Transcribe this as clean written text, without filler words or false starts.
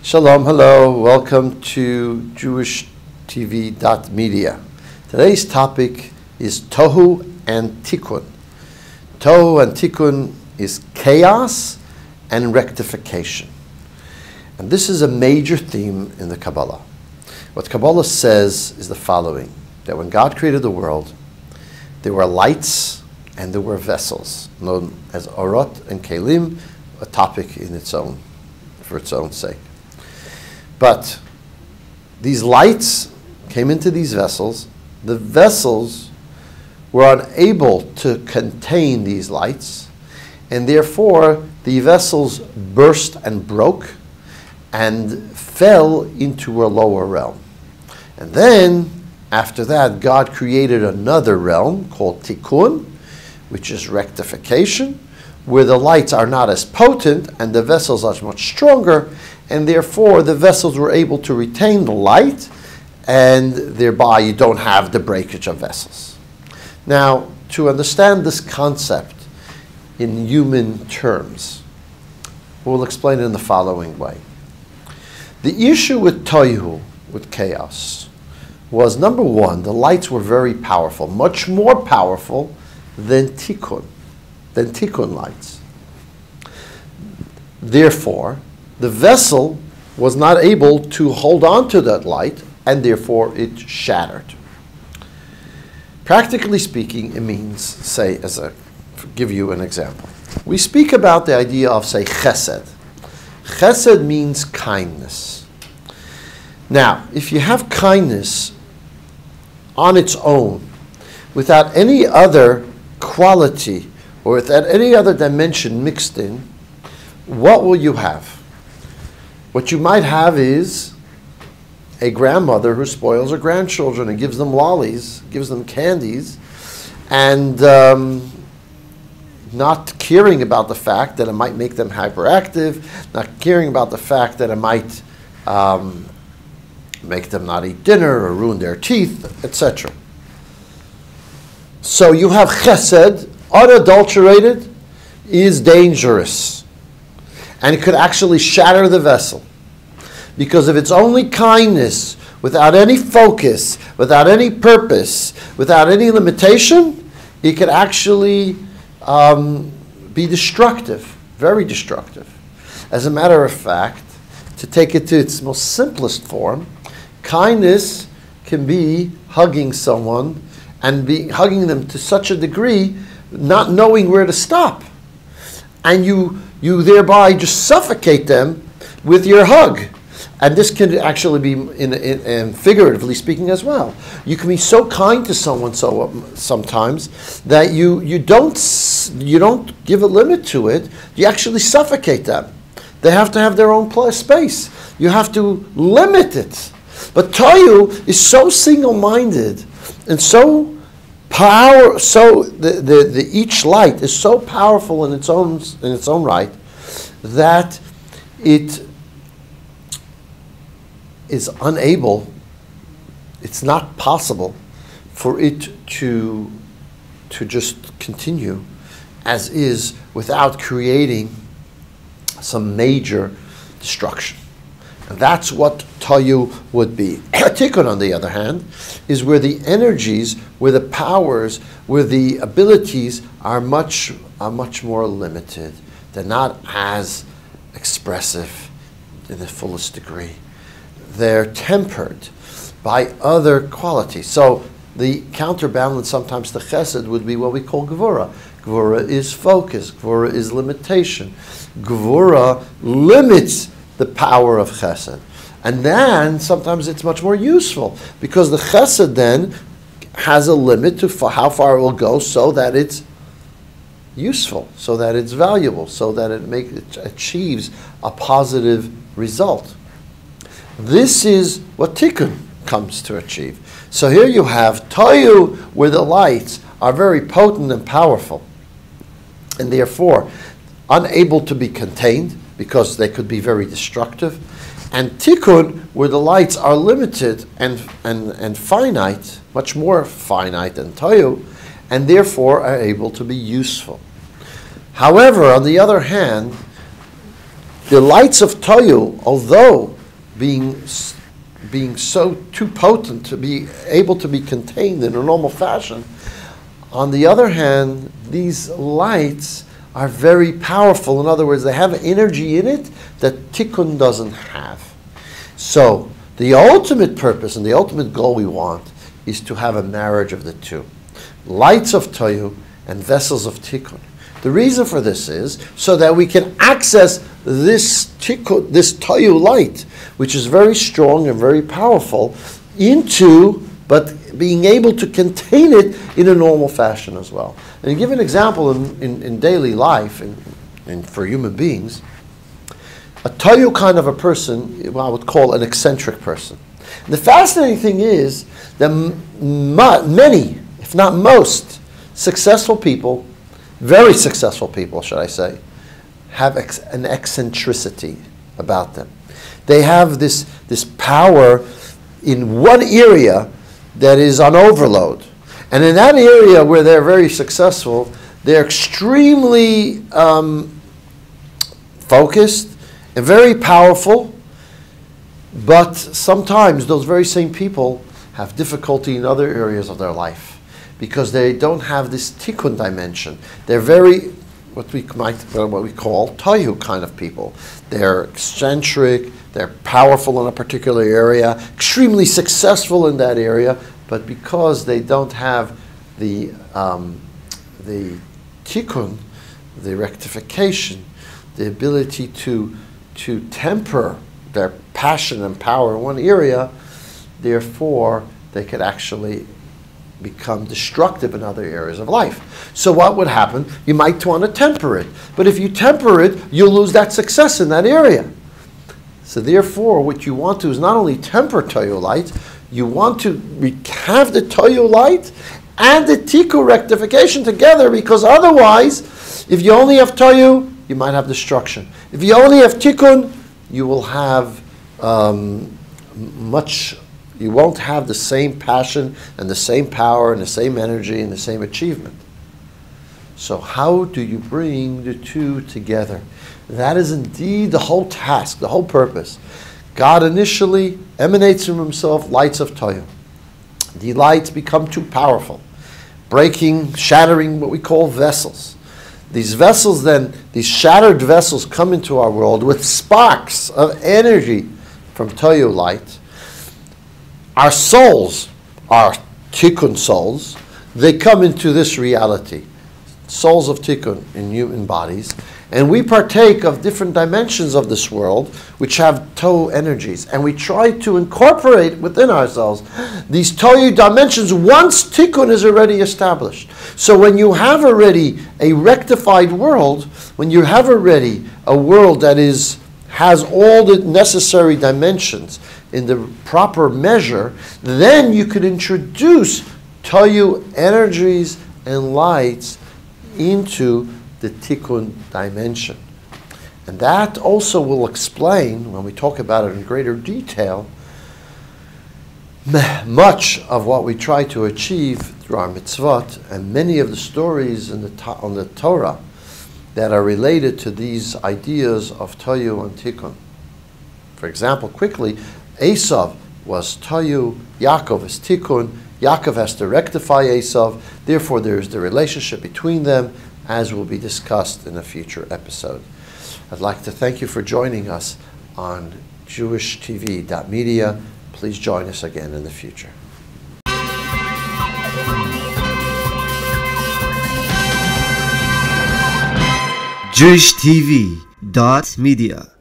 Shalom, hello, welcome to JewishTV.media. Today's topic is Tohu and Tikun. Tohu and Tikun is chaos and rectification. And this is a major theme in the Kabalah. What Kabalah says is the following, that when God created the world, there were lights and there were vessels, known as Orot and Kelim, a topic in its own, for its own sake. But these lights came into these vessels. The vessels were unable to contain these lights, and therefore the vessels burst and broke and fell into a lower realm. And then, after that, God created another realm called Tikun, which is rectification, where the lights are not as potent and the vessels are much stronger, and therefore the vessels were able to retain the light, and thereby you don't have the breakage of vessels. Now, to understand this concept in human terms, we'll explain it in the following way. The issue with Tohu, with chaos, was number one, the lights were very powerful, much more powerful than Tikun lights. Therefore, the vessel was not able to hold on to that light, and therefore it shattered. Practically speaking, it means, say, give you an example. We speak about the idea of, say, chesed. Chesed means kindness. Now, if you have kindness on its own, without any other quality, or without any other dimension mixed in, what will you have? What you might have is a grandmother who spoils her grandchildren and gives them lollies, gives them candies, and not caring about the fact that it might make them hyperactive, not caring about the fact that it might make them not eat dinner or ruin their teeth, etc. So you have chesed, unadulterated, is dangerous. And it could actually shatter the vessel. Because of its only kindness, without any focus, without any purpose, without any limitation, it could actually be destructive, very destructive. As a matter of fact, to take it to its most simplest form, kindness can be hugging someone and be hugging them to such a degree, not knowing where to stop. And you thereby just suffocate them with your hug. And this can actually be, in figuratively speaking as well. You can be so kind to someone sometimes that you don't give a limit to it. You actually suffocate them. They have to have their own space. You have to limit it. But Tohu is so single-minded and so each light is so powerful in its own right that it is unable, it's not possible for it to just continue as is without creating some major destruction. And that's what Tohu would be. Tikun, on the other hand, is where the energies, where the powers, where the abilities are much more limited. They're not as expressive in the fullest degree. They're tempered by other qualities. So the counterbalance sometimes to chesed would be what we call gevura. Gevura is focus. Gevura is limitation. Gevura limits the power of chesed. And then sometimes it's much more useful because the chesed then has a limit to how far it will go so that it's useful, so that it's valuable, so that it achieves a positive result. This is what Tikun comes to achieve. So here you have Tohu, where the lights are very potent and powerful, and therefore unable to be contained because they could be very destructive. And Tikun, where the lights are limited and finite, much more finite than Tohu, and therefore are able to be useful. However, on the other hand, the lights of Tohu, although being so too potent to be able to be contained in a normal fashion, on the other hand, these lights are very powerful. In other words, they have energy in it that Tikun doesn't have. So the ultimate purpose and the ultimate goal we want is to have a marriage of the two. Lights of Tohu and vessels of Tikun. The reason for this is so that we can access this Tikun, this Tohu light, which is very strong and very powerful, but being able to contain it in a normal fashion as well. And to give an example in daily life and for human beings, a Tohu kind of a person, I would call an eccentric person. And the fascinating thing is that many, if not most, successful people, very successful people, should I say, have an eccentricity about them. They have this power in one area that is on overload. And in that area where they're very successful, they're extremely focused and very powerful, but sometimes those very same people have difficulty in other areas of their life because they don't have this Tikun dimension. They're very, what we call Tohu kind of people. They're eccentric, they're powerful in a particular area, extremely successful in that area, but because they don't have the Tikun, the rectification, the ability to temper their passion and power in one area, therefore they could actually become destructive in other areas of life. So what would happen? You might want to temper it. But if you temper it, you'll lose that success in that area. So therefore, what you want to is not only temper Tohu light, you want to have the Tohu light and the Tikun rectification together, because otherwise, if you only have Tohu, you might have destruction. If you only have Tikun, you will have you won't have the same passion and the same power and the same energy and the same achievement. So how do you bring the two together? That is indeed the whole task, the whole purpose. God initially emanates from himself lights of Tohu. The lights become too powerful, shattering what we call vessels. These vessels then, these shattered vessels come into our world with sparks of energy from Tohu light. Our souls, our Tikun souls, they come into this reality. Souls of Tikun in human bodies. And we partake of different dimensions of this world which have Tohu energies. And we try to incorporate within ourselves these Tohu dimensions once Tikun is already established. So when you have already a rectified world, when you have already a world that has all the necessary dimensions in the proper measure, then you could introduce Tohu energies and lights into the Tikun dimension. And that also will explain, when we talk about it in greater detail, much of what we try to achieve through our mitzvot and many of the stories on the Torah that are related to these ideas of Tohu and Tikun. For example, quickly, Esav was Tohu, Yaakov is Tikun. Yaakov has to rectify Esav, therefore there is the relationship between them, as will be discussed in a future episode. I'd like to thank you for joining us on JewishTV.media. Please join us again in the future. JewishTV.media